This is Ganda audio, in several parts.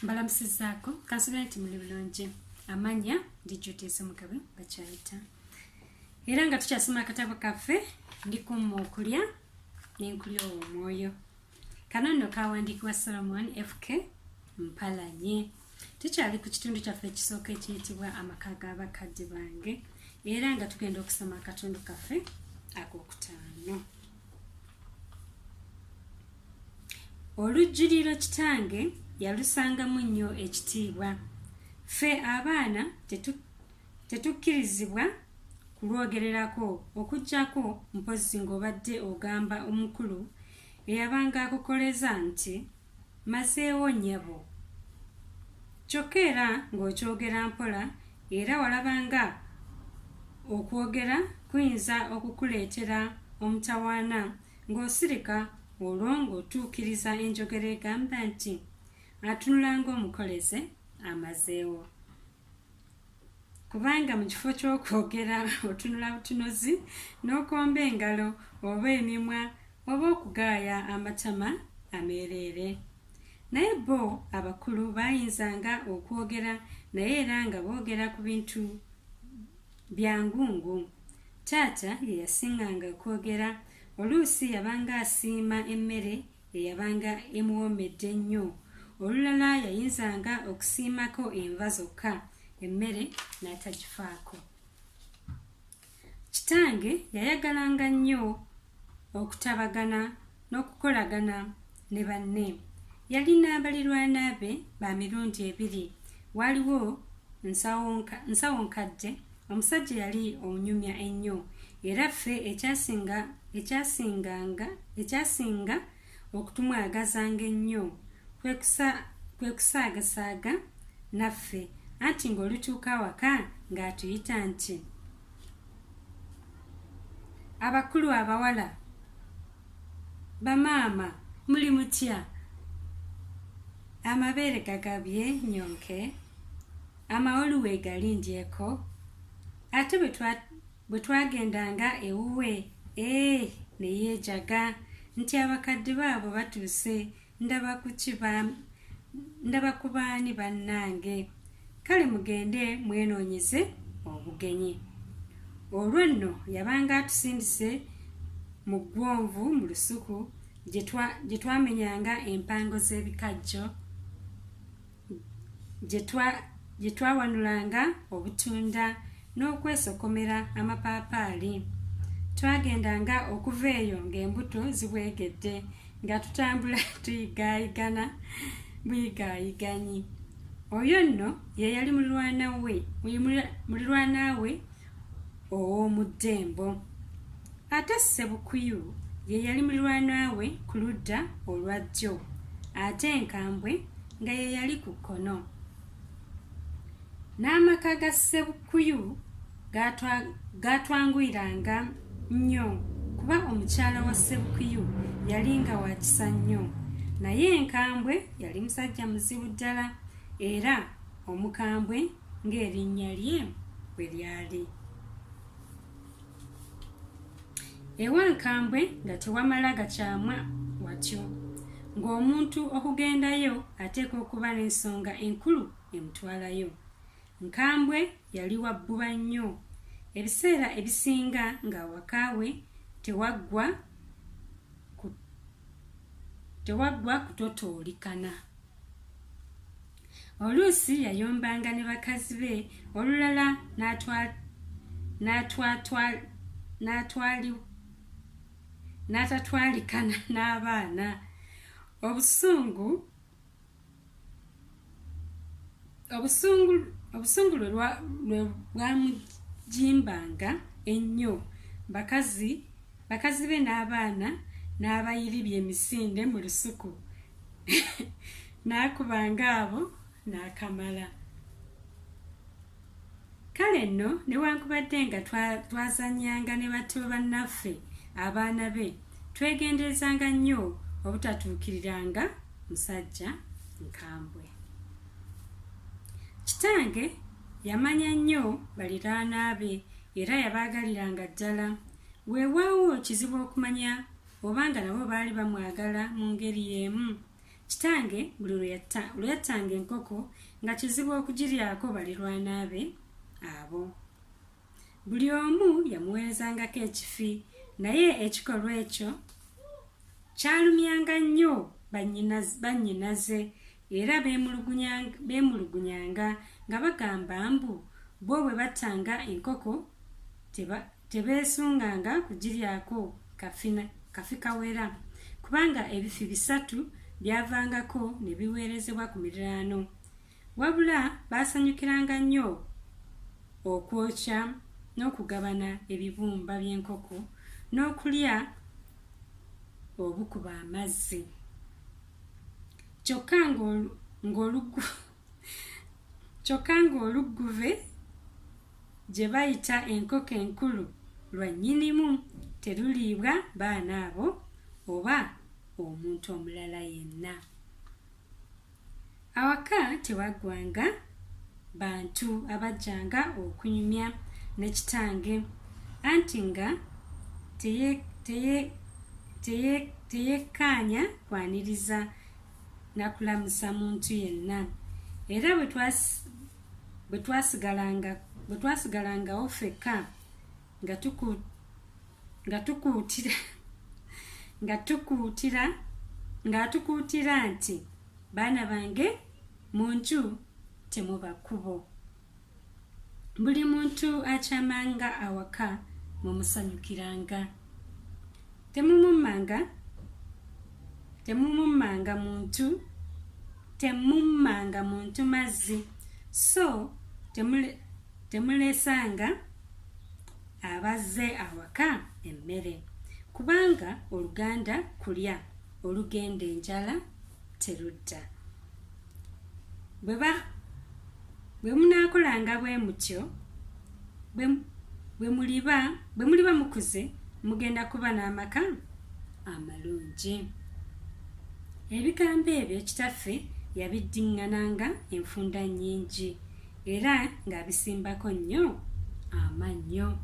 Mbalamusizaako kansulanti muli bulungi amanya Judith Mugabe bakyayita era nga tukyasoma akatabo kaffe ndikumma okulya n'enkulya omwoyo. Kano nno kawandiikibwa Solomon FK Mpalanye. Tukyali ku kitundu kyaffe ekisooka ekiyitibwa amaka g'abakadde bange era nga tugenda okusoma akatundu kaffe ak'okutaano. Olujjuliro kitange yalusangamu nnyo ekitiibwa. Ffe abaana tetukkirizibwa kulwogererako okuggyako mpozi ng'obadde ogamba omukulu eyabanga akukoleza nti mazeewo nnyabo. Kyokka era ng'okyogera mpola era walabanga okwogera kuyinza okukuleetera omutawaana ng'osirika olwo ng'otuukiriza enjogera egamba nti atunula ng'omukoleze amazeewo. Kubanga mu kifo ky'okwogera otunula butunuzi n'okomba engalo oba emimwa oba okugaaya amatama ameereere. Naye bo abakulu baayinzanga okwogera naye era nga boogera ku bintu bya ngungu. Taata ye yasinganga okwogera. Oluusi yabanga asiima emmere eyabanga emuwoomedde ennyo. Olulala yayinzanga okusiimako enva zokka, emmere n'atagifaako. Kitange yayagalanga nnyo okutabagana n'okukolagana ne banne. Yalina abalirwana be ba mirundi ebiri. Waliwo nsawo nkadde, omusajja yali omunyumya ennyo era ffe ekyasinga okutumwagazanga ennyo kwe kusaagasaaga naffe, anti ng'olutuuka awaka ng'atuyita nti abakulu abawala, bamaama muli mutya? Amabeere gagabye nyonke, amawolu weegalindyeko. Ate bwe twagendanga ewuwe ne yeejaga nti abakadde baabo batuuse, ndaba ku baani bannange. Kale mugende mwenoonyeze obugenyi. Olwo nno yabanga atusindise mu ggwonvu mu lusuku gye twamenyanga empango z'ebikajjo, gye twawanulanga obutunda n'okwesokomera amapaapaali. Twagendanga okuva eyo ng'embuto zibwegedde nga tutambula tuyigaayigana buyigaayiganyi. Oyo nno ye yali mulirwana we ow'omu ddembo. Ate Ssebukwiyu ye yali mulirwana we ku ludda olwa ddyo, ate Enkambwe nga ye yali ku kkono. N'amaka ga Ssebukwiyu gaatwanguyiranga nnyo kuba omukyala wa Ssebukwiyu yali nga wa kisa nnyo, naye Enkambwe yali musajja muzibu ddala era omukambwe ng'erinnya lye bwe lyali. Ewa Nkambwe nga tewamala gakyamwa watyo, ng'omuntu okugendayo ateekwa okuba n'ensonga enkulu emutwalayo. Nkambwe yali wa bbuba nnyo, ebiseera ebisinga ng'awakaawe tewaggwa kutotoolikana. Oluusi yayombanga ne bakazi be, olulala n'atatwalikana n'abaana. Obusungu lwe bwamugimbanga ennyo. Bakazi be n'abaana n'abayiribya emisinde mu lusuku n'akubanga abo n'akamala. Kale nno newankubadde nga twazannyanga ne bato bannaffe abaana be, twegenderezanga nnyo obutatuukiriranga musajja Nkambwe. Kitange yamanya nnyo baliraana be era yabaagaliranga ddala. Weewaawo kizibu okumanya obanga nabo baali bamwagala mu ngeri y'emu. kitange buli lwe yattanga enkoko nga kizibu okugiryako balirwana be abo. Buli omu yamuweerezangako ekifi, naye ekikolwa ekyo kyalumyanga nnyo bannyinaze era beemulugunyanga nga bagamba mbu bo bwe battanga enkoko tebeesunganga kugiryako kafi kawera, kubanga ebifi 3 byavangako ne biweerezebwa ku miriraano. Wabula baasanyukiranga nnyo okwokya n'okugabana ebibumba by'enkoko n'okulya obukuba amazzi. Kyokka ng'olugguve gye bayita enkoko enkulu lwannyinimu teruliibwa baana abo oba omuntu omulala yenna. Awaka tewaggwanga bantu abajjanga okunyumya ne kitange, anti nga teyekkaanya kwaniriza na kulamusa muntu yenna. Era bwe twasigalangawo ffekka ng'atukuutira nti baana bange muntu temuba kkubo. Buli muntu akyamanga awaka mumusanyukiranga. Temummanga muntu mazzi, so temulesanga abazze awaka emmere, kubanga oluganda kulya olugenda enjala terudda. Bwe munaakolanga bwe mutyo, bwe muliba mukuze mugenda kuba n'amaka amalungi. Ebigambo ebyo kitaffe yabiddiŋŋananga enfunda nnyingi era ng'abisimbako nnyo amannyo.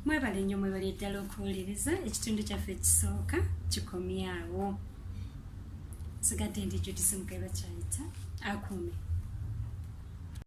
Mwebale nnyo, mwebale ddala okuwuliriza. Ekitundu kyaffe ekisooka kikomyawo. Sigadde ndi Judith Mugabe bakyayita akuume.